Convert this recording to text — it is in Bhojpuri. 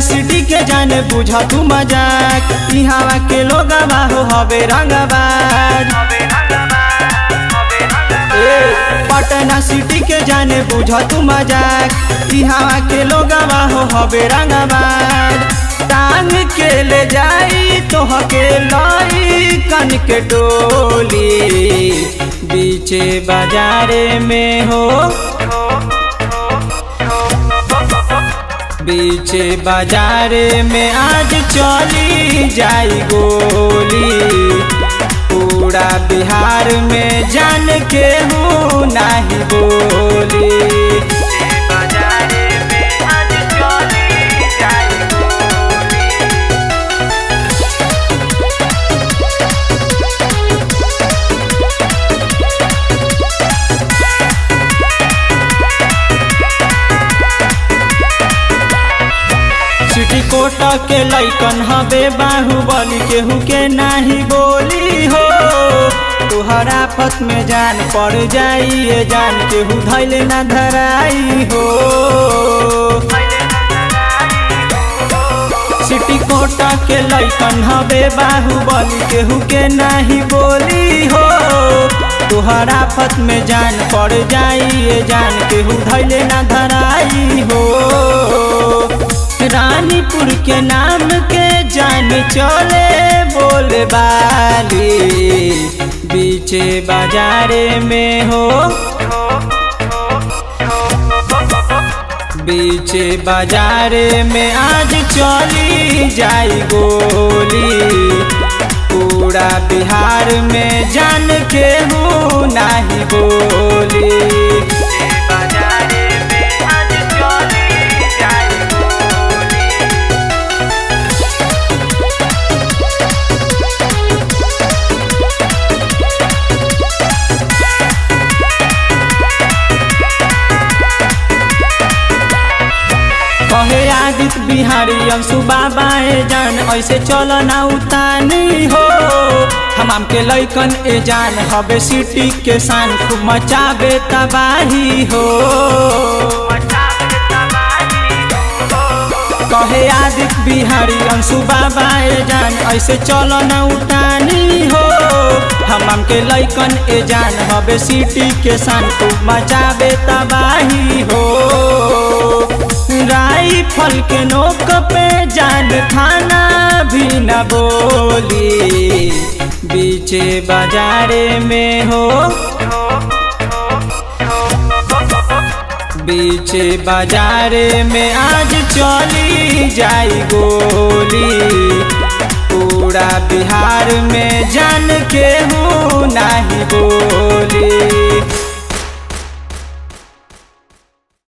सिटी के जाने बुझा तू मजाक, इहावा के लोग हो हवे रंगबाज। पटना सिटी के जाने बुझा तू मजाक, इहावा के लोग हो हवे रंगबाज। टांग के ले जाई तोहके लाई कन के टोली, बीचे बाजारे में हो, बीचे बाजारे में आज चली जाई गोली। पूरा बिहार में जान के हूँ नहीं बोली, बाजारे में आज चली जाई गोली। सिटी कोट के लइकन हवे बाहुबली, केहू के नाही बोली हो। तुहरा आफत में जान पड़ जाई ये जान, केहू धैले ना धराई हो। सिटी कोट के लइकन हवे बाहुबली, केहू के नाही बोली हो। तुहरा आफत में जान पड़ जाई ये जान, केहू धैले ना धराई हो। रानीपुर के नाम के जान चले बोले बाली, बीचे बाजारे में हो, बीचे बाजारे में आज चली जाई गोली। पूरा बिहार में जान के हूँ नहीं बोली, बाजारे में आज चली जाई गोली। कहे आदित्य बिहारी अंशु बाबा ए जान, ऐसे चल ना उतानी हो। हमाम के लइकन ए जान हवे सिटी के शान, खूब मचावे तबाही हो। कहे आदित्य बिहारी अंशु बाबा ए जान, ऐसे चल ना उतानी हो। हमाम के लइकन ए जान हवे सिटी के शान, खूब मचावे तबाही हो। राइफल के नोक पे जान थाना भी न बोली, बीचे बाजारे में हो, बीचे बाजारे में आज चली जाई गोली। पूरा बिहार में जान के हूँ नहीं बोली।